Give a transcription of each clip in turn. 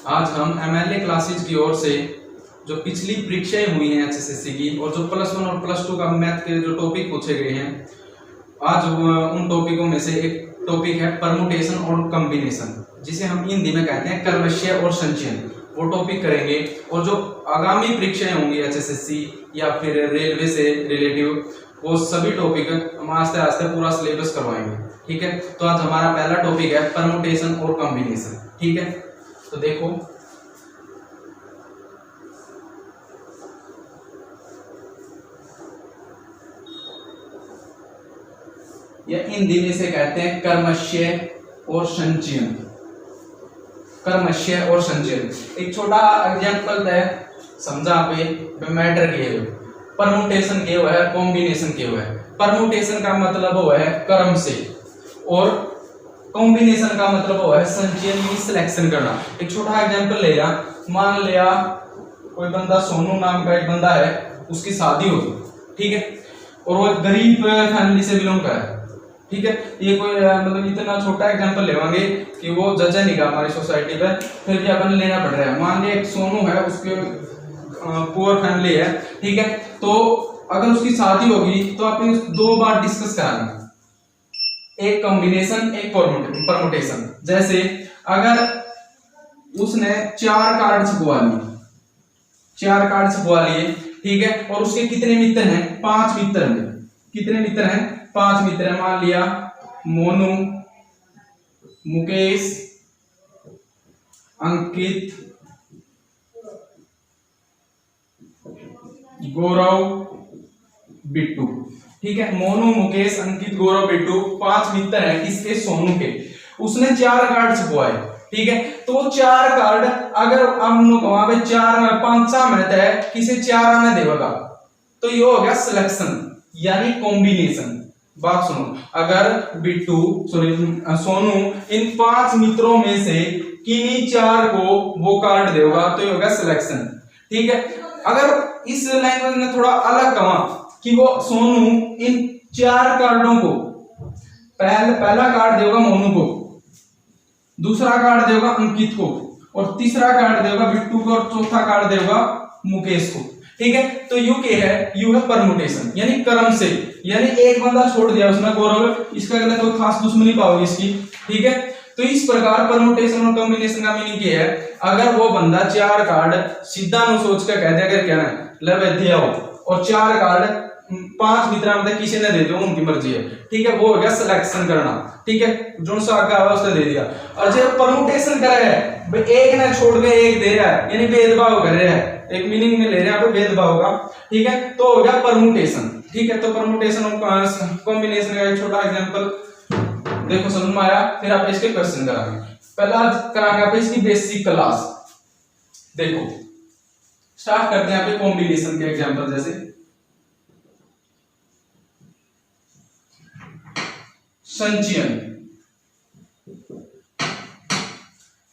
आज हम MLA classes की ओर से जो पिछली परीक्षाएं हुई हैं एचएसएससी की और जो प्लस 1 और प्लस 2 का मैथ के जो टॉपिक पूछे गए हैं, आज उन टॉपिकों में से एक टॉपिक है परमुटेशन और कॉम्बिनेशन, जिसे हम हिंदी में कहते हैं क्रमशः और संचयन। वो टॉपिक करेंगे और जो आगामी परीक्षाएं होंगी एचएसएससी या फिर रेलवे से रिलेटिव, वो सभी टॉपिक हम आस्ते आस्ते पूरा सिलेबस करवाएंगे। ठीक है, तो आज हमारा पहला टॉपिक है परमुटेशन और कॉम्बिनेशन। ठीक है, तो देखो यह हिंदी में से कहते हैं क्रमशः और संचयन। क्रमशः और संचयन एक छोटा एग्जांपल है, समझा पे मैटर के परमुटेशन के हुआ है, कॉम्बिनेशन के हुआ है। परमुटेशन का मतलब हुआ है क्रम से और कॉम्बिनेशन का मतलब हुआ है संचयन की सिलेक्शन करना। एक छोटा एग्जांपल ले रहा, मान लिया कोई बंदा सोनू नाम का एक बंदा है, उसकी शादी होगी, ठीक है, और वो गरीब फैमिली से बिलोंग कर है। ठीक है, ये कोई मतलब इतना छोटा एग्जांपल लेवांगे कि वो जज नहीं का हमारी सोसाइटी पे, फिर भी अपन लेना पड़ रहा है। मान लिया एक सोनू है, उसके पुअर फैमिली है, ठीक है, तो अगर उसकी शादी होगी तो अपन दो बार डिस्कस कराएंगे, एक कॉम्बिनेशन एक परमुटेशन। जैसे अगर उसने 4 कार्ड छपवा लिए, 4 कार्ड छपवा लिए, ठीक है, और उसके कितने मित्र हैं? 5 मित्र हैं। कितने मित्र हैं? 5 मित्र हैं। मान लिया मोनू, मुकेश, अंकित, गौरव, बिट्टू। ठीक है, मोनू, मुकेश, अंकित, गौरव, बिट्टू 5 मित्र हैं किसके? सोनू के। उसने 4 कार्ड छपवाए, ठीक है, तो 4 कार्ड अगर हम लोग वहां पे 4 5 में है, किसे 4 में देगा, तो ये हो गया सिलेक्शन यानी कॉम्बिनेशन। बात सुनो, अगर बिट्टू सोनू इन 5 मित्रों में से किन्हीं 4 को वो कार्ड देगा तो ये होगा सिलेक्शन। ठीक है, अगर इस लैंग्वेज में थोड़ा अलग कहा कि वो सोनू इन 4 कार्डों को पहला कार्ड देगा मोनू को, दूसरा कार्ड देगा अंकित को, और तीसरा कार्ड देगा बिट्टू को, और चौथा कार्ड देगा मुकेश को। ठीक है, तो यू के है, यू है परमुटेशन यानी क्रम से, यानी एक बंदा छोड़ दिया उसने गौरव, इसका गलत कोई खास दुश्मनी पाओगे इसकी। ठीक है, तो इस प्रकार परमुटेशन और कॉम्बिनेशन का मीनिंग क्या है? अगर वो बंदा 4 कार्ड सीधा नु सोच के कह दिया कर क्या है ले दे आओ, और 4 कार्ड 5 मित्रा में किसी ने दे दो, उनकी मर्जी है। ठीक है, वो हो गया सिलेक्शन करना। ठीक है, जो सा आगे आवा उसने दे दिया। और जब परमुटेशन कर रहा है भाई, एक ने छोड़ के एक दे रहा है, यानी भेदभाव कर रहा है, एक मीनिंग में ले रहे हैं आप भेदभाव का। ठीक है, तो हो गया परमुटेशन। ठीक है, तो परमुटेशन और कॉम्बिनेशन का एक छोटा एग्जांपल देखो समझ में आया। फिर आप इसके क्वेश्चन कराएंगे। पहला कराएंगे आप इसकी बेसिक क्लास। देखो स्टार्ट करते हैं आप कॉम्बिनेशन के एग्जांपल। जैसे संचयन,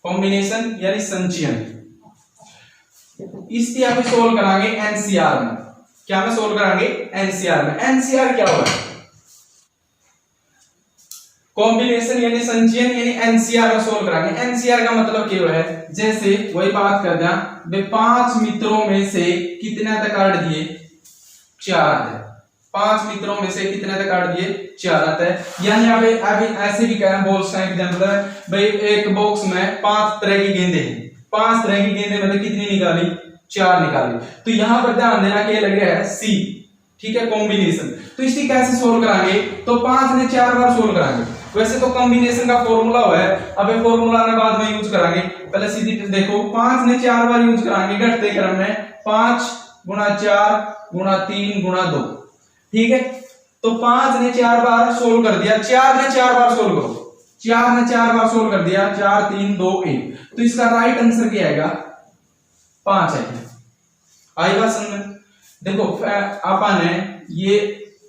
कॉम्बिनेशन यानी संचयन, इसकी आप सोल्व कराएंगे एनसीआर में। क्या में सोल्व कराएंगे? एनसीआर में। एनसीआर क्या होगा? कॉम्बिनेशन यानी संचयन यानी एनसीआर में सोल्व कराएंगे। एनसीआर का मतलब क्या है? जैसे वही बात कर दिया, वे 5 मित्रों में से कितने तक कार्ड दिए? 4 है। 5 मित्रों में से कितने तक कार्ड दिए? 4 है। यानी अभी ऐसे भी कह बॉक्स का एग्जांपल है भाई, एक बॉक्स में 5 तरह की गेंदें हैं, 5 तरह की गेंदें मतलब कितनी निकाली? 4 निकाली। तो यहां पर ध्यान देना कि लग रहा है सी। ठीक है, कॉम्बिनेशन। तो इसकी कैसे सोल्व कराएंगे? तो 5 ने 4 बार सोल्व कराएंगे। वैसे तो कॉम्बिनेशन का फॉर्मूला है, अब ये फॉर्मूला में बाद में यूज कराएंगे। पहले सीधी देखो, 5 ने 4 बार यूज कराएंगे घटते क्रम में, 5 गुणा 4 गुणा 3 गुणा 2। ठीक है, तो 5 ने 4 बार सोल्व कर दिया, 4 ने 4 बार सोल्व करो, 4 ने 4 बार सोल्व कर दिया, 4 3 2 1, तो इसका राइट आंसर क्या आएगा? 5 है। आई बात समझ में? देखो आपा ने ये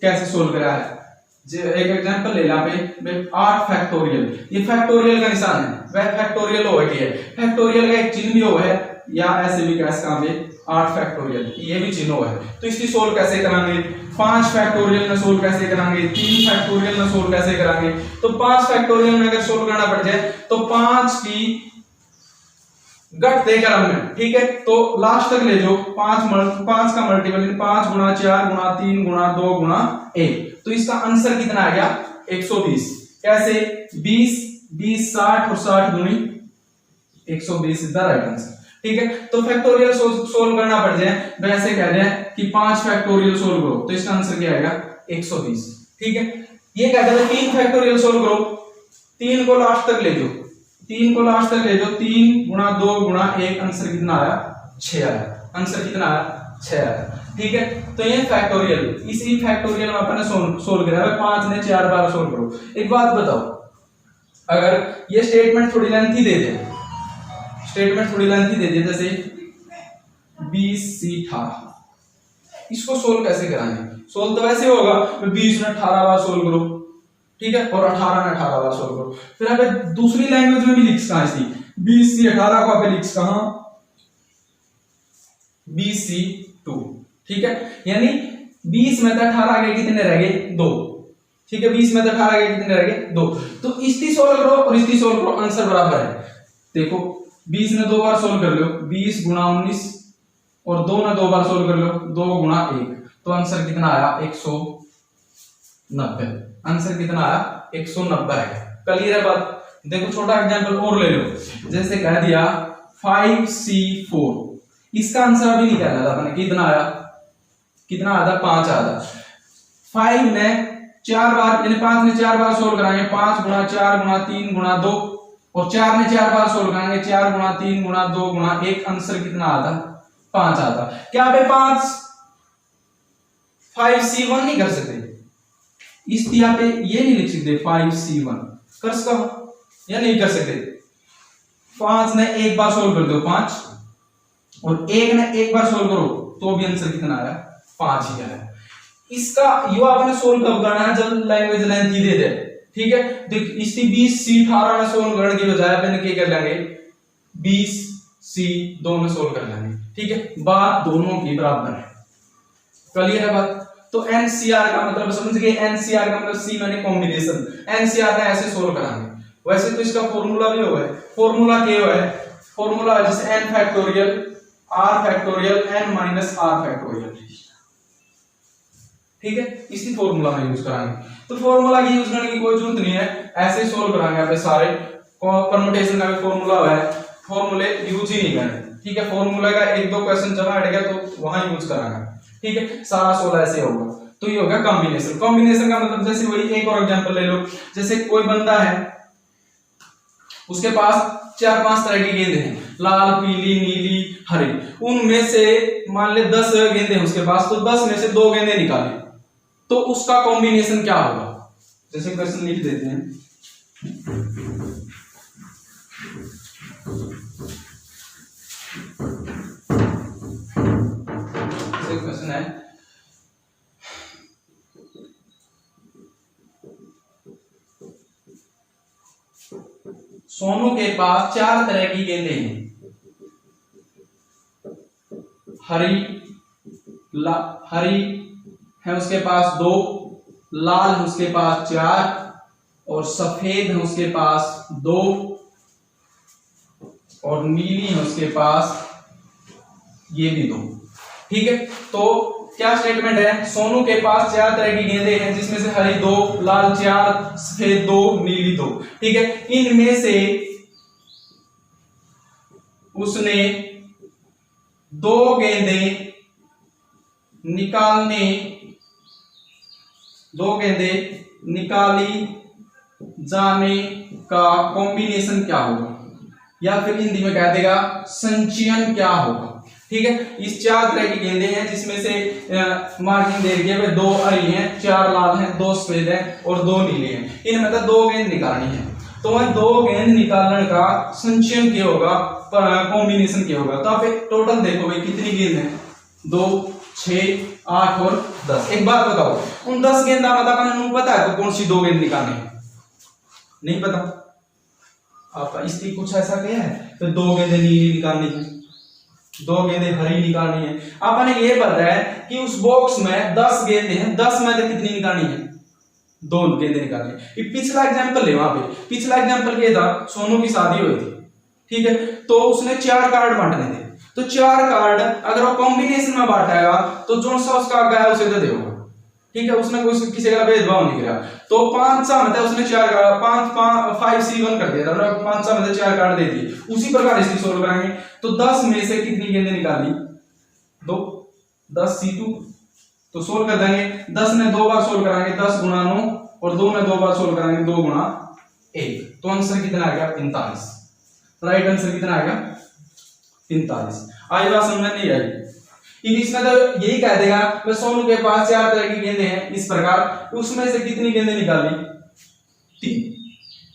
कैसे सोल्व करा है। एक एग्जांपल ले ला पे 8 फैक्टोरियल, ये फैक्टोरियल का निशान है, वह फैक्टोरियल हो है। फैक्टोरियल का एक चिन्ह भी हो है, या ऐसे भी कैसे काम है 8 फैक्टोरियल, ये भी चिन्ह है। तो इसकी सोल्व कैसे कराएंगे? 5 फैक्टोरियल में सोल्व कैसे कराएंगे? 3 फैक्टोरियल में सोल्व कैसे कराएंगे? तो 5 फैक्टोरियल में अगर सोल्व करना पड़ जाए तो 5 की घटते क्रम में, ठीक है। तो लास्ट तक ले जाओ, 5 का मल्टीपल 5 गुणा 4 गुणा 3 गुणा 2 गुणा 1, तो इसका आंसर कितना आ गया 120। कैसे 20 20 60 और 60 दूनी 120 इज द राइट आंसर, ठीक है। तो फैक्टोरियल सोल्व करना पड़ जाए, वैसे कह रहे हैं कि 5 फैक्टोरियल सोल्व करो, तो इसका आंसर क्या आएगा 120, ठीक है। ये कहते हैं 3 फैक्टोरियल सोल्व करो, 3 को लास्ट तक ले जाओ, 3 को लास्ट तक ले जाओ, 3 गुणा 2 गुणा 1, आंसर कितना आया 6 आया, आंसर कितना आया 6 आया, ठीक है। तो ये फैक्टोरियल, इसी फैक्टोरियल में अपन ने सोल्व किया है, 5 ने 4 बार सोल्व करो। एक बात बताओ, अगर ये स्टेटमेंट थोड़ी लेंथी दे दे, स्टेटमेंट थोड़ी लेंथी दे दे, जैसे 20 C 18, इसको सोल्व कैसे कराएंगे? सोल्व तो वैसे होगा 20 ने 18 बार सोल्व करो, ठीक है, और 18 ने 18 बार सोल्व करो। फिर आप दूसरी लैंग्वेज में भी लिख कहां इसकी 20 C 18 को आप लिख कहां 20 C 2, ठीक है। यानी 20 में से 18 के कितने रह गए 2, ठीक है, 20 में से 18 के कितने रह गए 2। तो इसकी सोल्व करो और इसकी सोल्व करो, आंसर बराबर है। देखो 20 ने 2 बार सोल्व कर लो, 20 गुणा 19, और 2 ने 2 बार सोल्व कर लो, 2 गुणा 1, तो आंसर कितना आया 190, आंसर कितना आया 190 है। क्लियर है बात? देखो छोटा एग्जांपल और ले लो, जैसे कह दिया 5C4, इसका आंसर अभी निकाला था मैंने, कितना आया 5 आया। 5 ने 4 बार, यानी 5 ने 4 बार सोल्व कराएंगे, 5 गुणा 4 गुणा 3 गुणा 2, और 4 ने 4 बार सोल्व कराएंगे, 4 गुणा 3 गुणा 2 गुणा 1, आंसर कितना आता 5 आता। क्या पे 5C1 नहीं कर सकते? इस यहाँ पे ये नहीं लिख सकते 5C1, कर सकते या नहीं कर सकते? 5 ने 1 बार सोल्व कर दो 5, और 1 ने 1 बार सोल्व करो, तो भी आंसर कितना आया 5 ही आया। इसका यो आपने सोल्व कब करना है? जब लैंग्वेज लेंथ दे दे, ठीक है। देख इसकी 20 C 18 में सोल्व करने की बजाय अपन क्या कर लेंगे 20 C 2 में सोल्व कर लेंगे, ठीक है। बात दोनों की बराबर है, क्लियर है बात? तो NCR का मतलब समझ गए, NCR का मतलब C माने कॉम्बिनेशन, NCR ने ऐसे सोल्व कराएंगे। वैसे तो इसका फॉर्मूला भी हुआ है, फॉर्मूला क्या है? फॉर्मूला जैसे n factorial r factorial n minus r factorial, ठीक है, इसी फॉर्मूला में यूज कराएंगे। तो फॉर्मूला की यूज करने की कोई जरूरत नहीं है, ऐसे सोल्व कराएंगे। यहाँ पे सारे परम्यूटेशन का भी फॉर्मूला है, फॉर्मूले यूज ही नहीं करने, ठीक है। फॉर्मूला का 1-2 क्वेश्चन जमा हट गया तो वहां यूज कराएंगे, ठीक है। सारा सोल्व ऐसे होगा। तो ये होगा कॉम्बिनेशन। कॉम्बिनेशन का मतलब जैसे वही एक और एग्जांपल ले लो, जैसे कोई बंदा है, उसके पास 4-5 तरह की गेंदें हैं, लाल पीली नीली हरी, उनमें से मान ले 10 गेंदें हैं उसके पास, तो 10 में से 2 गेंदें निकाले, तो उसका कॉम्बिनेशन क्या होगा? जैसे क्वेश्चन लिख देते हैं, क्वेश्चन है सोनू के पास 4 तरह की गेंदें हैं, हरी है उसके पास 2, लाल है उसके पास 4, और सफेद है उसके पास 2, और नीली है उसके पास ये भी 2, ठीक है। तो क्या स्टेटमेंट है? सोनू के पास 4 तरह की गेंदें हैं, जिसमें से हरी 2, लाल 4, सफेद 2, नीली 2, ठीक है। इनमें से उसने 2 गेंदें निकाली जाने का कॉम्बिनेशन क्या होगा, या फिर हिंदी में कह देगा संचयन क्या होगा, ठीक है। इस 4 तरह की गेंदें हैं, जिसमें से मार्किंग दे रही है 2 हरी हैं, 4 लाल हैं, 2 सफेद हैं और 2 नीले हैं। इनमें से 2 गेंद निकालनी है, तो वह 2 गेंद निकालने का संचयन क्या होगा, कॉम्बिनेशन क्या होगा। तो आप एक टोटल देखो भाई कितनी गेंद है, 2 6 8 और 10। एक बात बताओ, उन 10 गेंदा मतलब पता है तो कौन सी 2 गेंद निकालनी है? नहीं पता। आपका इसकी कुछ ऐसा क्या है, तो 2 गेंदें नीली निकालनी है, 2 गेंदें हरी निकालनी है। आपने ये पता है कि उस बॉक्स में 10 गेंदें हैं, 10 में से कितनी निकालनी है? 2 गेंदें निकालनी है। पिछला एग्जांपल ले, वहां पे पिछला एग्जांपल क्या था, सोनू की शादी हुई थी, ठीक है, तो उसने 4 कार्ड बांटने थे, तो 4 कार्ड अगर वो कॉम्बिनेशन में बांटेगा तो जो सा उसका आगे है उसे दे देगा, ठीक है, उसने कोई किसी का भेदभाव नहीं किया। तो 5 सा मतलब उसने 4 कार्ड 5C1 कर दिया था, मतलब 5 सा मतलब 4 कार्ड दे दिए। उसी प्रकार इसकी सोल्व कराएंगे, तो 10 में से कितनी गेंदें निकाली, 2, 10C2, तो सोल्व कर देंगे। 10 ने 2 बार सोल्व कराएंगे, 10 गुणा 9, और 2 ने 2 बार सोल्व कराएंगे, 2 गुणा 1, तो आंसर कितना आ गया 45। राइट आंसर कितना आ गया 45। आई बात समझ नहीं आई? इसमें तो यही कह देगा मैं सोनू के पास 4 तरह की गेंदें हैं इस प्रकार, उसमें से कितनी गेंदें निकाली, 3।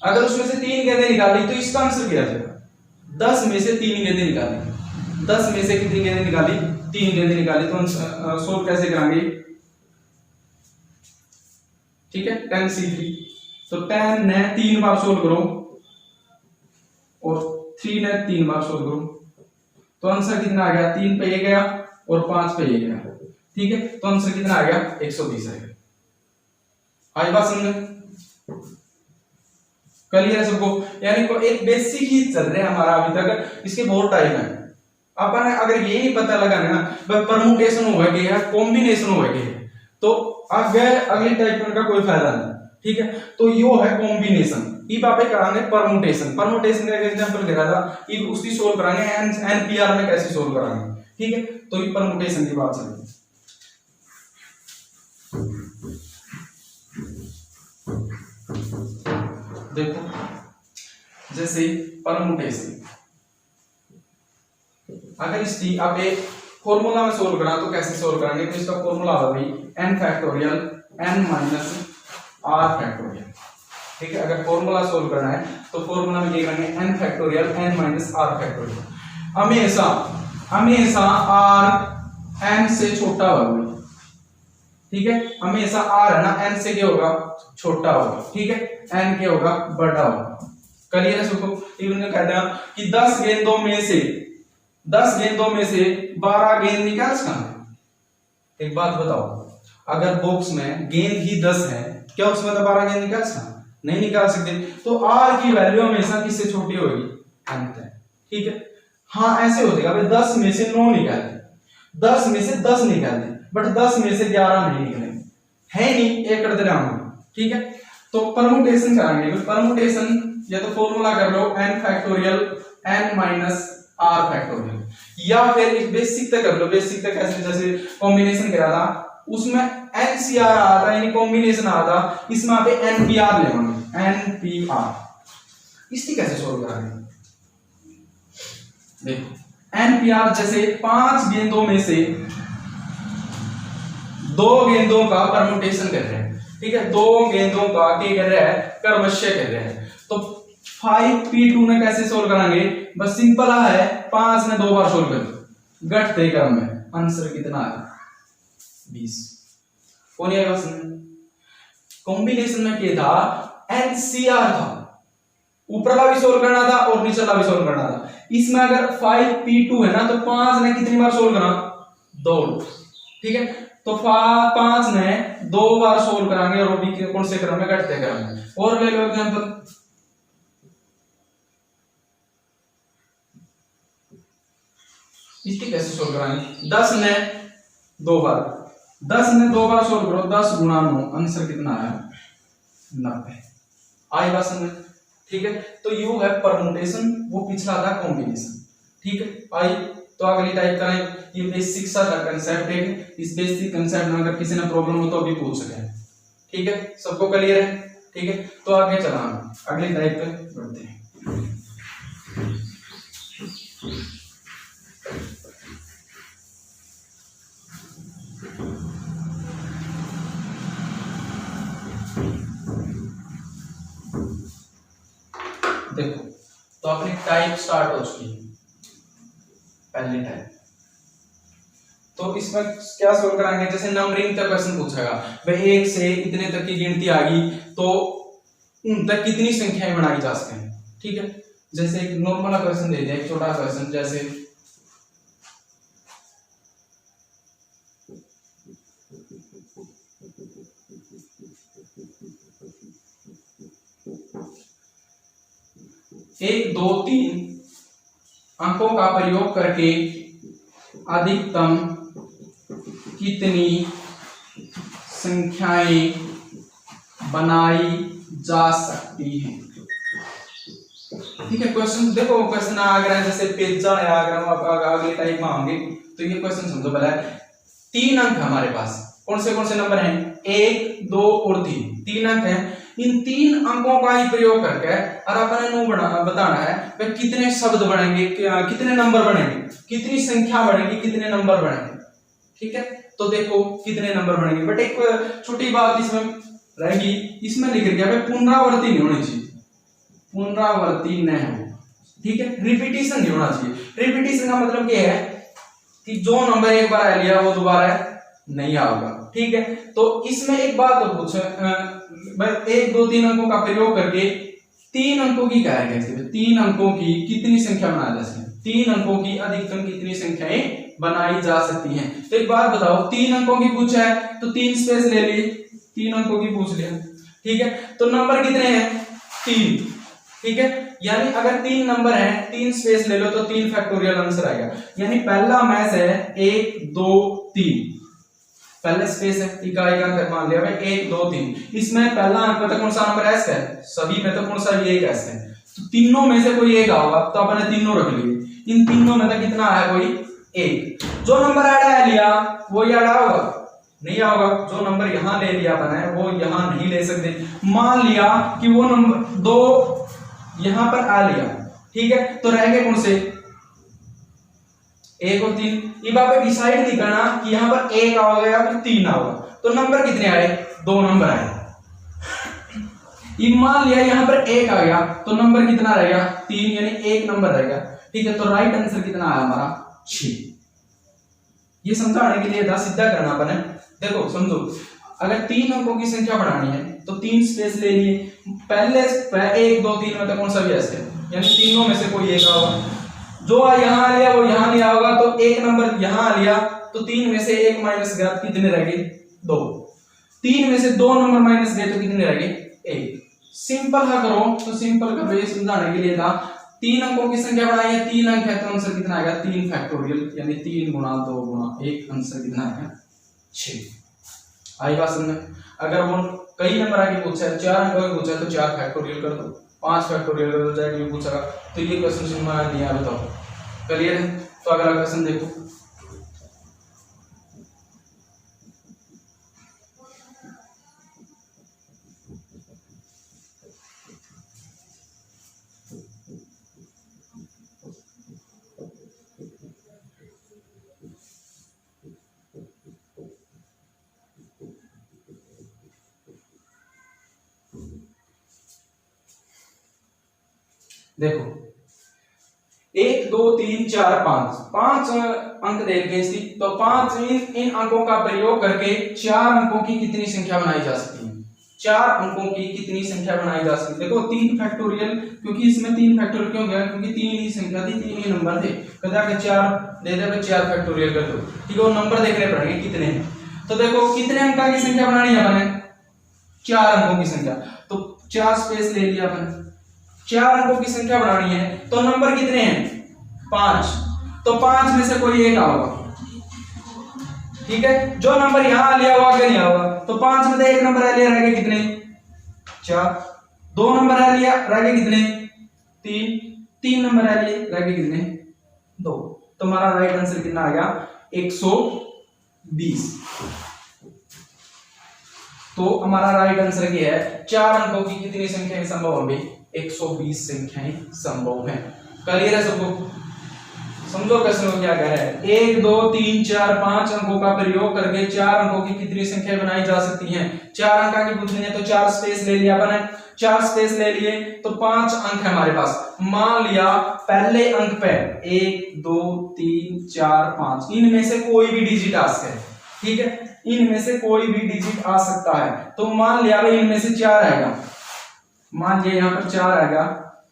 अगर उसमें से 3 गेंदें निकाली तो इसका आंसर क्या आ जाएगा, 10 में से 3 गेंदें निकाली, 10 में से कितनी गेंदें निकाली, 3 गेंदें निकाली, तो सोल्व कैसे कराएंगे, ठीक है, 10C3, तो 10 ने 3 बार सोल्व करो और 3 ने 3 बार सोल्व करो, तो आंसर कितना आ गया, 3 पे ये गया और 5 पे ये गया, ठीक है, तो आंसर कितना आ गया 120 आ गया। आई बात समझ क्लियर है सबको? यानी को एक बेसिक ही चल रहा है हमारा अभी तक, इसके बहुत टाइम है। अपन अगर ये नहीं पता लगाना ना परमुटेशन हुआ कि है कॉम्बिनेशन हुआ कि है, तो आगे अगली टाइप का कोई फायदा नहीं, ठीक है। तो यो है कॉम्बिनेशन, ई पापे करांगे परमुटेशन। परमुटेशन का एग्जांपल करा था, ई उसकी सोल्व करांगे एनपीआर में कैसे सोल्व करांगे, ठीक है, तो ये परमुटेशन की बात चल रही है। देखो जैसे परमुटेशन, अगर इसकी आप एक फॉर्मूला में सोल्व करा तो कैसे सोल्व कराएंगे, तो इसका फॉर्मूला होगा भाई n factorial n minus r factorial, ठीक है। अगर फॉर्मूला सोल्व करना है तो फॉर्मूला में ये करेंगे n factorial n minus r factorial. हमेशा हमेशा r n से छोटा होगा, ठीक है, हमेशा r है ना n से क्या होगा, छोटा होगा, ठीक है, n क्या होगा, बड़ा होगा। क्लियर है सबको? इन्होंने कहते हैं कि 10 गेंदों में से 12 गेंद निकाल सकते। एक बात बताओ, अगर बॉक्स में गेंद ही 10 है, क्या उसमें तो 12 गेंद निकाल सकते? नहीं निकाल सकते। तो r की वैल्यू हमेशा किससे छोटी होगी, n से, ठीक है। हाँ ऐसे हो जाएगा भाई 10 में से 9 निकाले, 10 में से 10 निकाले, बट 10 में से 11 नहीं निकलेंगे, है नहीं, एक कर दे रहा हूं, ठीक है। तो परमुटेशन कराएंगे, परमुटेशन या तो फॉर्मूला कर लो n factorial n minus r factorial, या फिर बेसिक तक कर लो। बेसिक तक कैसे, जैसे कॉम्बिनेशन करा था उसमें NCR आता था, यानी कॉम्बिनेशन आता, इसमें आप NPR लेंगे, NPR। इसकी कैसे सोल्व कराएंगे, देखो NPR जैसे 5 गेंदों में से 2 गेंदों का परमुटेशन कर रहे हैं, ठीक है, 2 गेंदों का क्या कर रहा है, क्रमशः कर रहे हैं, तो 5P2 ने कैसे सोल्व कराएंगे, बस सिंपल है, 5 ने 2 बार सोल्व कर घटते क्रम में, आंसर कितना है 20। कौन आएगा? कॉम्बिनेशन में क्या था, NCR था, ऊपरला भी सोल्व करना था और निचला भी सोल्व करना था। इसमें अगर 5P2 है ना, तो 5 ने कितनी बार सोल्व करा, 2, ठीक है, तो 5 ने 2 बार सोल्व कराएंगे, और वो भी कौन से क्रम में, घटते क्रम में। और ले लो एग्जांपल, इसकी कैसे सोल्व कराएंगे, 10 ने 2 बार, 10 ने 2 बार सोल्व करो, 10 गुणा 9, आंसर कितना आया 90। आई बात समझ, ठीक है। तो यू है परमुटेशन, वो पिछला था कॉम्बिनेशन, ठीक है। आई तो अगली टाइप करें, ये बेसिक सा कंसेप्ट है, इस बेसिक कंसेप्ट में अगर किसी ने प्रॉब्लम हो तो अभी पूछ सके, ठीक है, सबको क्लियर है, ठीक है। तो आगे चला हम अगली टाइप पे बढ़ते हैं। देखो तो अपनी टाइप स्टार्ट हो चुकी है, पहली टाइप। तो इसमें क्या सोल्व कराएंगे, जैसे नंबरिंग तक क्वेश्चन पूछेगा भाई 1 से इतने तक की गिनती आ गई तो उन तक कितनी संख्याएं बनाई जा सकती हैं, ठीक है। जैसे एक नॉर्मल क्वेश्चन दे दिया, एक छोटा क्वेश्चन, जैसे एक 2 3 अंकों का प्रयोग करके अधिकतम कितनी संख्याएं बनाई जा सकती हैं। ठीक है, क्वेश्चन देखो, क्वेश्चन आ गया जैसे पिज्जा है, अगले टाइप में होंगे। तो ये क्वेश्चन समझो पहले, 3 अंक हमारे पास, कौन से नंबर हैं, 1, 2 और 3 अंक हैं। इन 3 अंकों का ही प्रयोग करके और अपने बताना है वे कितने शब्द बनेंगे, कितने नंबर बनेंगे, कितनी संख्या बनेगी, कितने नंबर बनेंगे। ठीक है, तो देखो कितने नंबर बनेंगे। बट एक छोटी बात इसमें रहेगी, इसमें लिख दिया भाई पुनरावृत्ति नहीं होनी चाहिए, पुनरावृत्ति न हो। ठीक है, रिपीटिशन नहीं होना चाहिए। रिपीटिशन का मतलब क्या है कि जो नंबर एक बार आ लिया वो दोबारा नहीं आएगा। ठीक है, तो इसमें एक बात तो पूछे, 1, 2, 3 अंकों का प्रयोग करके 3 अंकों की क्या है, 3 अंकों की कितनी संख्या बनाई जा सकती है, 3 अंकों की अधिकतम कितनी संख्याएं बनाई जा सकती हैं। तो एक बात बताओ, 3 अंकों की पूछा है तो 3 स्पेस ले लिए, 3 अंकों की पूछ लिया। ठीक है, तो नंबर कितने हैं, 3। ठीक है, यानी अगर 3 नंबर हैं, 3 स्पेस ले लो तो 3 फैक्टोरियल आंसर आएगा। यानी पहला मैच है 1, 2, 3, पहले स्पेस है, इकाई का मान लिया भाई 1, 2, 3। इसमें पहला अंक में तो कौन सा नंबर एस है, सभी में तो कौन सा भी एक एस है, तो तीनों में से कोई एक होगा, तो अपने तीनों रख लिए। इन तीनों में तो कितना है, कोई एक। जो नंबर ऐड है लिया वो ऐड होगा, नहीं आओगा। जो नंबर यहां ले लिया अपने वो यहां नहीं ले सकते। मान लिया कि वो नंबर 2 यहां पर आ लिया, ठीक है, तो रह गए कौन से, 1 और 3। अब आप डिसाइड नहीं करना कि यहां पर 1 आओगे या फिर 3 आओगा, तो नंबर कितने आए, 2 नंबर आए। अब मान लिया यहां पर 1 आ गया तो नंबर कितना रहेगा, 3, यानी 1 नंबर रहेगा। ठीक है, तो राइट आंसर कितना आया हमारा, 6। ये समझाने के लिए था, सीधा करना अपने। देखो समझो, अगर 3 अंकों की संख्या बढ़ानी है तो 3 स्पेस ले लिए, पहले 1, 2, 3 में तो कौन सा भी ऐसे, यानी तीनों में से कोई एक होगा। जो यहां आ लिया वो यहां नहीं आओगा, तो एक नंबर यहां आ लिया तो 3 में से 1 माइनस गया, कितने रह गए, 2। 3 में से 2 नंबर माइनस गए तो कितने रह गए, 1। सिंपल है करो, तो सिंपल का ये समझाने के लिए था। 3 अंकों की संख्या बढ़ाई है, 3 अंक है तो आंसर कितना आएगा, 3 फैक्टोरियल, यानी 3 गुणा 2 गुणा 1, आंसर कितना आएगा, 6। आई बात समझ में। अगर वो कई नंबर आगे पूछा है, 4 अंकों की पूछा है तो 4 फैक्टोरियल कर दो, 5 फैक्टोरियल कर दो, चाहे भी पूछेगा। तो ये क्वेश्चन समझ में नहीं आया, बताओ क्लियर है। तो अगला क्वेश्चन देखो, देखो 1, 2, 3, 4, 5 अंक दे रखे थी, तो 5 इन अंकों का प्रयोग करके 4 अंकों की कितनी संख्या बनाई जा सकती है, 4 अंकों की कितनी संख्या बनाई जा सकती है। देखो 3 फैक्टोरियल, क्योंकि इसमें 3 फैक्टोरियल क्यों गया, क्योंकि 3 ही संख्या थी, 3 ही नंबर थे, कदा के 4 दे दे, 4 फैक्टोरियल कर दो। ठीक है, वो नंबर देखने पड़ेंगे कितने हैं। तो देखो कितने अंक की संख्या बनानी है अपने, 4 अंकों की संख्या, तो 4 स्पेस ले लिया अपने। 4 अंकों की संख्या बनानी है तो नंबर कितने हैं, 5, तो 5 में से कोई एक आओगा। ठीक है, जो नंबर यहां आ लिया वो आगे नहीं आओगा, तो 5 में से एक नंबर आ लिया, रह गए कितने, 4। 2 नंबर आ लिया, रह गए कितने, 3। 3 नंबर आ लिए, रह गए कितने, 2। तो हमारा राइट आंसर कितना आ गया, 120। तो हमारा राइट आंसर क्या है, 4 अंकों की कितनी संख्याएं संभव होंगी, 120 संख्याएं संभव हैं। क्लियर है सबको, समझो क्वेश्चन क्या कह रहा है। 1, 2, 3, 4, 5 अंकों का प्रयोग करके 4 अंकों की कितनी संख्या बनाई जा सकती हैं। 4 अंक की पूछनी है तो 4 स्पेस ले लिया अपन, 4 स्पेस ले लिए तो 5 अंक है हमारे पास। मान लिया पहले अंक पे 1, 2, 3, 4, 5 इनमें से कोई भी डिजिट आ सकता है। ठीक है, इनमें से कोई भी डिजिट आ सकता है, तो मान लिया भाई इनमें से 4 आएगा, मान लिया यहाँ पर 4 आएगा,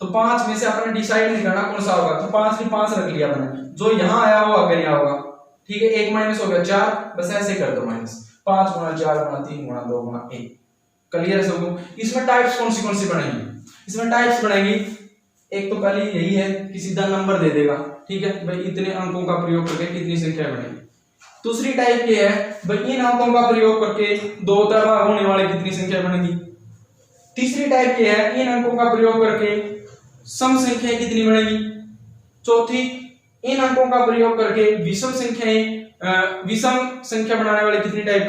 तो 5 में से अपने डिसाइड नहीं करना कौन सा होगा, तो 5 में 5 रख लिया अपने, जो यहाँ आया वो आगे नहीं होगा। ठीक है, 1 माइनस हो गया 4, बस ऐसे कर दो माइनस, 5 गुणा 4 गुणा 3 गुणा 2 गुणा 1। क्लियर है सबको। इसमें टाइप्स कौन सी बनेगी, इसमें टाइप्स बनेगी, एक तो पहले यही है कि सीधा नंबर दे देगा, ठीक है भाई, इतने अंकों का प्रयोग करके कितनी संख्या बनेगी। दूसरी टाइप ये है भाई, इन अंकों का प्रयोग करके दो भाग होने वाली कितनी संख्या बनेगी। तीसरी टाइप ये है, इन अंकों का प्रयोग करके सम संख्याएं कितनी बनेगी। चौथी, इन अंकों का प्रयोग करके विषम संख्याएं, विषम संख्या बनाने वाली कितनी टाइप,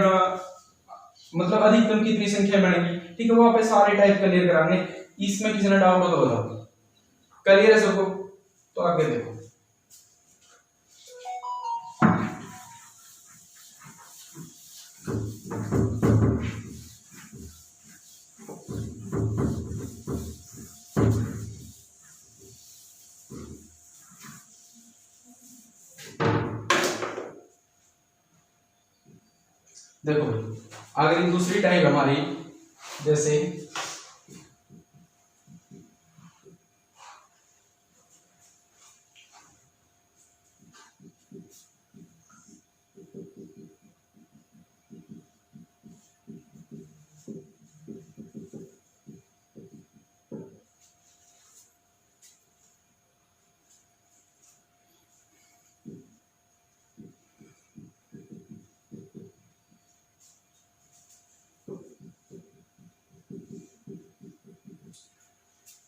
मतलब अधिकतम कितनी संख्या बनेगी। ठीक है, वो आप सारे टाइप क्लियर कराने। इसमें किसी ने डाउट हो तो बताओ। क्लियर है सबको? तो आगे देखो, देखो अगली दूसरी टाइप हमारी, जैसे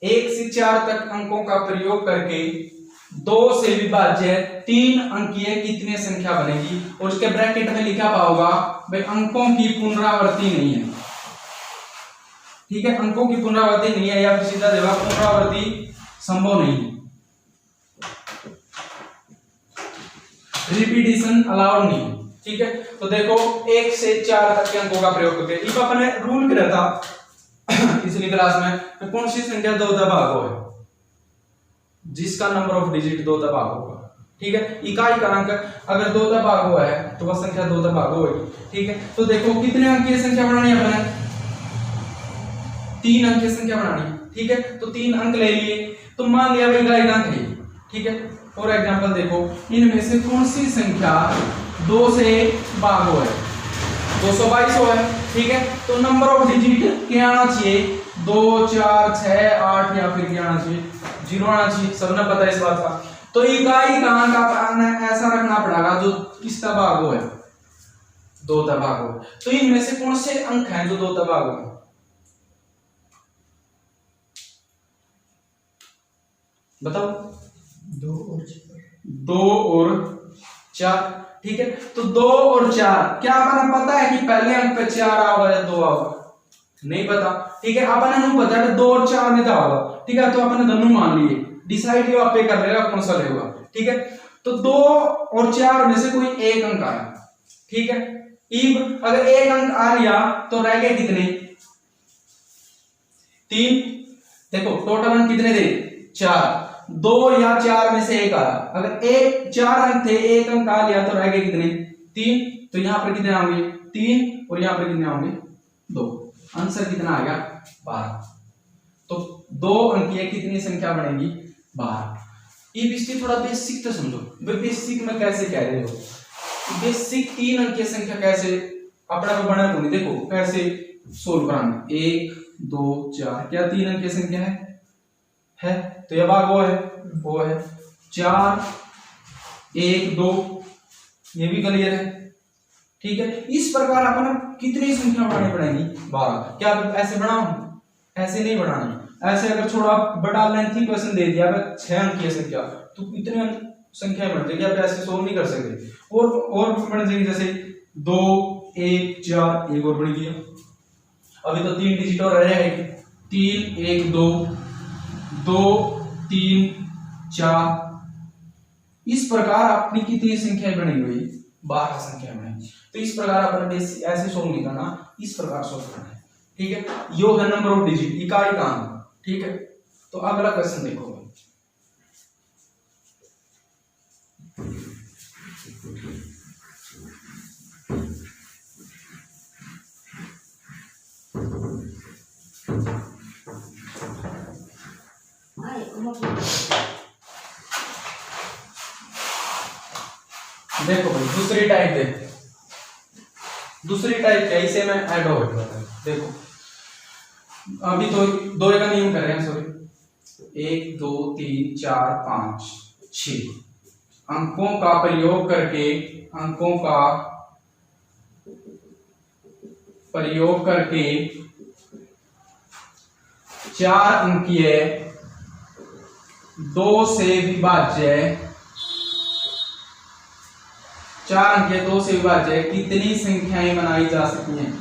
एक से 4 तक अंकों का प्रयोग करके 2 से विभाज्य 3 अंकीय कितनी संख्या बनेगी। और उसके ब्रैकेट में लिखा पाओगा भाई अंकों की पुनरावृत्ति नहीं है। ठीक है, अंकों की पुनरावृत्ति नहीं है, या फिर सीधा जवाब पुनरावृत्ति संभव नहीं है, रिपीटिशन अलाउड नहीं। ठीक है, तो देखो 1 से 4 तक के अंकों का प्रयोग करके, इस अपने रूल किया था पिछली क्लास में, कौन सी संख्या 2 भाग हो है, जिसका नंबर ऑफ डिजिट 2 भाग होगा। ठीक है, इकाई का अंक अगर 2 भाग हुआ है तो वह संख्या 2 भाग होगी। ठीक है, तो देखो कितने अंक की संख्या बनानी है अपने, 3 अंक की संख्या बनानी है। ठीक है, तो 3 अंक ले लिए, तो मान लिया भाई इकाई का अंक है। ठीक है, फॉर एग्जांपल देखो इनमें से कौन सी संख्या 2 से भाग हो है, 222 है। ठीक है, तो नंबर ऑफ डिजिट क्या आना चाहिए, 2 4 6 8, या फिर क्या आना चाहिए, 0 आना चाहिए। सबने पता है इस बात का। तो इकाई का अंक ऐसा रखना पड़ेगा जो किसका भाग हो है, 2 भाग हो। तो इनमें से कौन से अंक हैं जो 2 भाग हो, बताओ। 2 और 4। ठीक है, तो 2 और 4 क्या अपना पता है कि पहले अंक पे 4 आओगा या 2 आओगा, नहीं पता। ठीक है, अपने नहीं पता है 2 और 4 में क्या होगा। ठीक है, तो अपने दोनों मान लिए, डिसाइड आप पे कर लेगा कौन सा लेगा। ठीक है, तो 2 और 4 में से कोई एक अंक आया। ठीक है, इब अगर एक अंक आ लिया तो रह गए कितने, 3। देखो टोटल अंक कितने थे, 4। 2 या 4 में से एक आया, अगर एक 4 अंक थे, एक अंक आ लिया तो रह गए कितने, 3। तो यहां पर कितने होंगे, 3, और यहां पर कितने होंगे, 2। आंसर कितना आ गया, 12। तो 2 अंकीय कितनी संख्या बनेगी, 12। ये इसकी थोड़ा बेसिक तो समझो, बेसिक में कैसे कह रहे हो, बेसिक 3 अंकीय संख्या कैसे अपना को बना, तो देखो कैसे सोल्व कराएंगे। 1 2 4 क्या 3 अंकीय संख्या है, तो यह भाग वो है 4 1 2, ये भी क्लियर है। ठीक है, इस प्रकार अपन कितनी संख्या बनानी पड़ेगी, 12। क्या ऐसे बनाओ, ऐसे नहीं बनानी। ऐसे अगर थोड़ा बड़ा लेंथी क्वेश्चन दे दिया, अगर 6 अंकीय संख्या, तो इतनी संख्या बन जाएगी, आप ऐसे सोल्व नहीं कर सकते। और बन जाएगी, जैसे 2 1 4, एक और बन गया। अभी तो 3 डिजिट और रह जाएगी, 3 1 2 2 3 4। इस प्रकार अपनी कितनी संख्या बनी हुई, 12 संख्या बनेगी। तो इस प्रकार अपन ऐसे सोल्व नहीं करना, इस प्रकार सोल्व करना है। ठीक है, योग है नंबर ऑफ डिजिट, इकाई का अंक। ठीक है, तो अगला क्वेश्चन देखो, देखो भाई दूसरी टाइप देखो, दूसरी टाइप क्या, इसे मैं ऐड ऑफ करता हूं। देखो अभी तो 2 का नियम कर रहे हैं, सॉरी 1 2 3 4 5 6। अंकों का प्रयोग करके 4 अंकीय 2 से विभाज्य कितनी संख्याएं बनाई जा सकती हैं?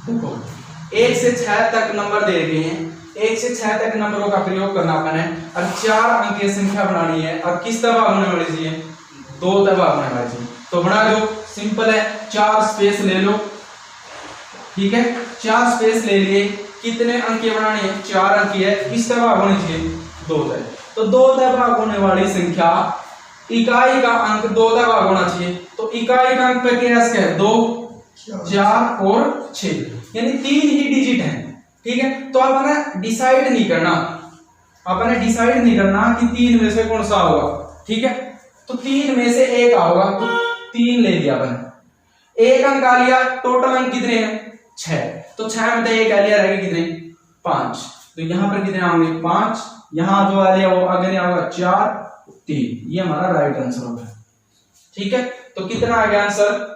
देखो 1 से 6 तक नंबर दे दिए हैं, 1 से 6 तक नंबरों का प्रयोग करना अपन है और 4 अंकीय संख्या बनानी है और किस तरह होने वाली चाहिए? 2 तरह होने वाली चाहिए। तो बना दो, सिंपल है, 4 स्पेस ले लो, ठीक है, 4 स्पेस ले लिए, कितने अंकीय बनानी है? 4 अंकीय है, किस तरह होनी चाहिए? 2 तरह। तो 2 तरह होने वाली संख्या इकाई का अंक 2 तरह होना चाहिए। तो इकाई का अंक पे क्या है? 2, 4 और 6, यानी 3 ही डिजिट हैं, ठीक है। तो आपने डिसाइड नहीं करना कि 3 में से कौन सा होगा, ठीक है। तो 3 में से एक होगा, तो 3 ले लिया आपने, एक अंक आ लिया, टोटल अंक कितने हैं? 6, तो 6 में से एक आ लिया, रहेगा कितने? 5। तो यहां पर कितने होंगे? 5, यहां जो आ लिया वो आगे होगा 4, 3, ये हमारा राइट आंसर होगा, ठीक है। तो कितना आ गया आंसर?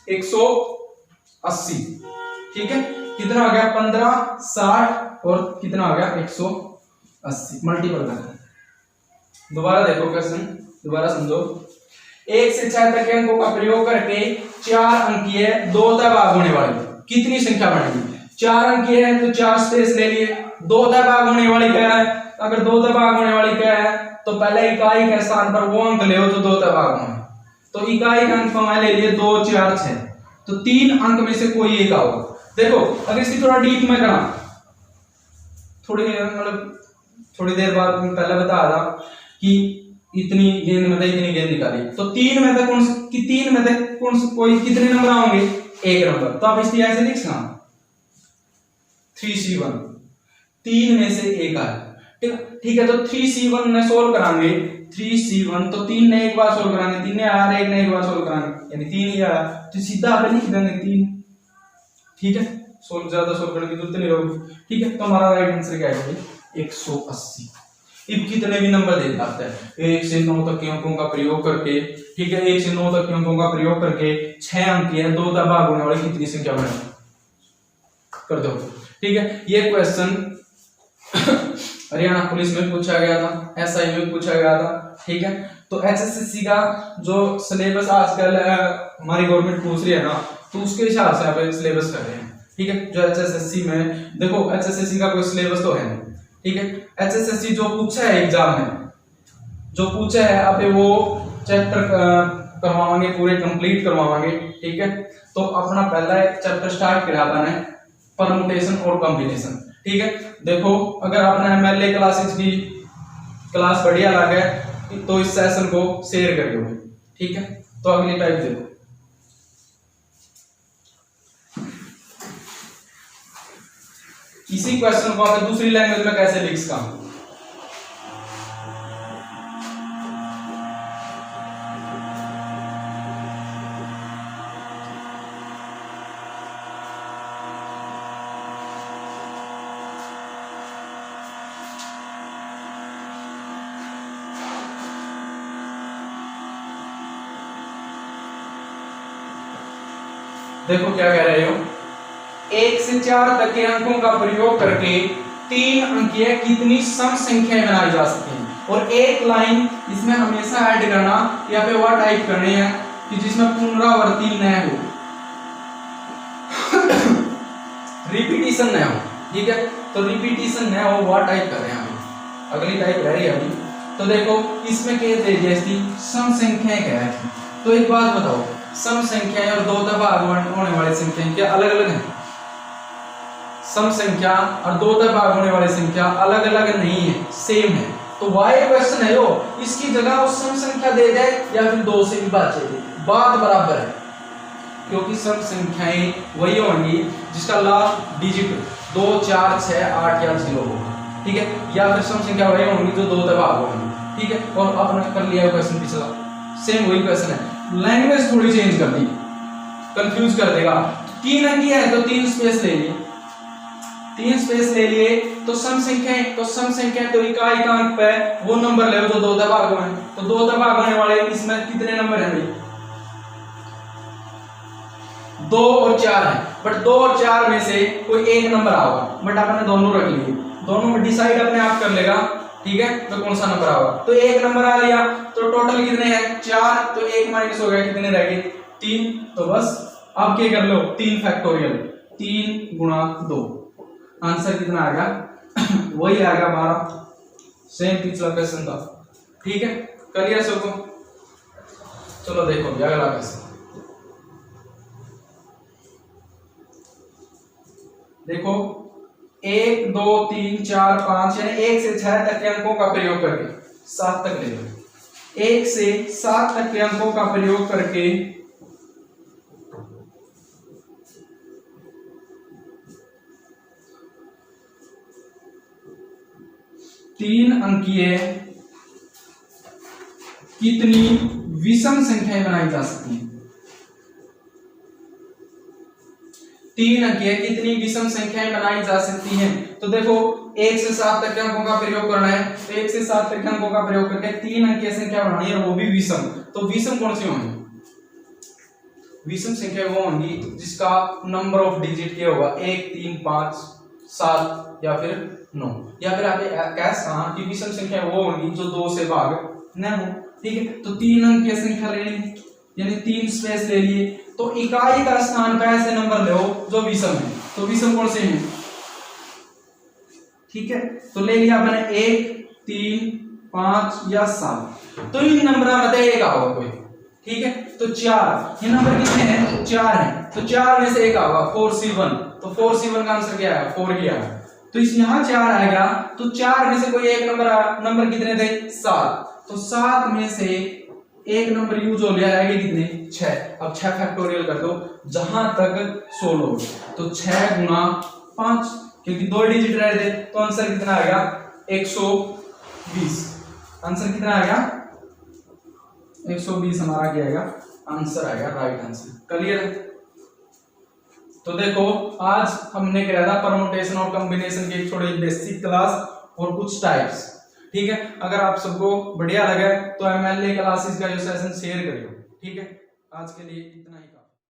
180, ठीक है। कितना आ गया? 15, 60 और कितना आ गया? 180 मल्टीपल करना। दोबारा देखो क्वेश्चन, दोबारा समझो। 1 से 6 तक के अंकों का प्रयोग करके 4 अंकीय 2 तक भाग होने वाली कितनी संख्या बनेगी? 4 अंकीय है तो 4 स्पेस ले लिए, 2 तक भाग होने वाली क्या है? अगर 2 तक भाग होने वाली क्या है तो पहले इकाई के स्थान पर वो अंक ले जो 2 तक भाग होने। तो इकाई का अंक हमारे ले लिए 2, 4, 6, तो 3 अंक में से कोई एक आओ। देखो अगर इसकी थोड़ा डीप में करा, थोड़ी देर बाद पहले बताया था कि इतनी गेंद निकाली, तो 3 में से कोई कितने नंबर आओगे? 1 नंबर। तो आप इसकी ऐसे लिख सकते 3C1, 3 में से एक आया, ठीक है। तो 3C1 ने सोल्व कराएंगे, 3C1 तो 3 ने एक बार सोल्व कराएंगे, 3 ने आया, 1 ने एक बार सोल्व कराएंगे, यानी 3 ही आया, तो सीधा आप लिख देंगे 3, ठीक है। ज्यादा सोल्व करने की जरूरत नहीं होगी, ठीक है। तो हमारा राइट आंसर क्या है? 180। अब कितने भी नंबर दे सकते हैं 1 से 9 तक के अंकों का प्रयोग करके, ठीक है, 1 से 9 तक के अंकों का प्रयोग करके 6 अंक है, 2 तक भाग होने वाली कितनी संख्या बने? कर दो, ठीक है। ये क्वेश्चन हरियाणा पुलिस में पूछा गया था, एसआई में पूछा गया था, ठीक है। तो एचएसएससी का जो सिलेबस आजकल हमारी गवर्नमेंट पूछ रही है ना, तो उसके हिसाब से आप सिलेबस कर रहे हैं, ठीक है। जो एचएसएससी में देखो, एचएसएससी का कोई सिलेबस तो है नहीं, ठीक है। एचएसएससी जो पूछा है एग्जाम में, जो पूछा है अब वो चैप्टर करवाएंगे, पूरे कंप्लीट करवाएंगे, ठीक है। तो अपना पहला एक चैप्टर स्टार्ट करा है परमुटेशन और कॉम्बिनेशन, ठीक है। देखो अगर आपने एमएलए क्लासेस की क्लास बढ़िया लगा है तो इस सेशन को शेयर करिए, ठीक है। तो अगली टाइप देखो, इसी क्वेश्चन को आप दूसरी लैंग्वेज में कैसे लिख सकते हैं? देखो क्या कह रहे हो, 1 से 4 तक के अंकों का प्रयोग करके 3 अंकीय कितनी सम संख्याएं बनाई जा सकती हैं। और एक लाइन इसमें हमेशा ऐड करना, यहाँ पे वह टाइप करने हैं कि जिसमें पुनरावृत्ति न हो, रिपीटिशन न हो, ठीक है। तो रिपीटिशन न हो वह टाइप कर रहे हैं। अगली टाइप रह रही है अभी, तो देखो इसमें क्या दे जैसी सम संख्याएं क्या है। तो एक बात बताओ, सम संख्याएं और 2 दफा होने वाली संख्याएं क्या अलग अलग हैं? सम संख्या और 2 दफा होने वाली संख्या अलग अलग नहीं है, सेम है। तो वाई क्वेश्चन है, इसकी जगह वो सम संख्या दे दे या फिर 2 से विभाज्य दे, बात बराबर है, क्योंकि सम संख्याएं वही होंगी जिसका लास्ट डिजिट 2, 4, 6, 8 या 0 होगा, ठीक है। या फिर सम संख्या वही होंगी जो 2 दफा होंगी, ठीक है। और आपने कर लिया क्वेश्चन पिछला, सेम वही क्वेश्चन है, लैंग्वेज थोड़ी चेंज कर दी, कंफ्यूज कर देगा। 3 अंकीय है तो 3 स्पेस ले लिए, 3 स्पेस ले लिए तो सम संख्या तो इकाई का अंक पे वो नंबर ले जो 2 भागों में, तो 2 भाग होने वाले इसमें कितने नंबर है भाई? 2 और 4 है, बट 2 और 4 में से कोई एक नंबर आएगा, बट आपने दोनों रख लिए, दोनों में डिसाइड अपने आप कर लेगा, ठीक है, तो कौन सा नंबर आएगा? तो एक नंबर आ लिया, तो टोटल कितने हैं? 4, तो 1 माइनस हो गया, कितने रह गए? 3। तो बस अब क्या कर लो, 3 फैक्टोरियल, 3 गुणा 2, आंसर कितना आ गया? वही आ गया 12, सेम पिछला क्वेश्चन था, ठीक है, करिए सबको। चलो देखो अगला क्वेश्चन देखो, 1 2 3 4 5 यानी 1 से 6 तक के अंकों का प्रयोग करके 7 तक ले लो, 1 से 7 तक के अंकों का प्रयोग करके तीन अंकीय कितनी विषम संख्याएं बनाई जा सकती हैं? 3 अंकीय कितनी विषम संख्याएं बनाई जा सकती हैं? तो देखो 1 से 7 तक के अंकों का प्रयोग करना है, तो 1 से 7 तक के अंकों का प्रयोग करके 3 अंकीय संख्या बनानी है, वो भी विषम। तो विषम कौन सी होंगी? विषम संख्या वो होंगी जिसका नंबर ऑफ डिजिट क्या होगा? 1 3 5 7 या फिर 9, या फिर आप कह सकते कि विषम संख्या वो होगी जो 2 से भाग न हो, ठीक है। तो 3 अंकीय संख्या लेनी, यानी 3 स्पेस ले लिए, तो इकाई का स्थान पे ऐसे नंबर लो जो विषम है, तो विषम कौन से हैं? ठीक है, तो ले लिया अपने 1 3 5 या 7, तो इन नंबर में से एक आएगा कोई, ठीक है। तो 4, ये नंबर कितने हैं? 4 हैं, तो 4 में से एक आएगा 4C1, तो 4C1 का आंसर क्या है? 4 ही आएगा। तो इस यहाँ 4 आएगा, तो 4 में से कोई एक नंबर कितने थे? 7, तो 7 में से एक नंबर यूज हो गया, आएगी कितने? 6। अब 6 फैक्टोरियल कर दो जहां तक 16, तो 6 गुणा 5, क्योंकि 2 डिजिट रह थे, तो आंसर कितना आएगा? 120। आंसर कितना आएगा? 120 हमारा क्या आएगा? आंसर आएगा, राइट आंसर। क्लियर? तो देखो आज हमने क्या था, परमुटेशन और कॉम्बिनेशन की थोड़ी बेसिक क्लास और कुछ टाइप्स, ठीक है। अगर आप सबको बढ़िया लगे तो MLA क्लासेस का जो सेशन शेयर करिए, ठीक है। आज के लिए इतना ही।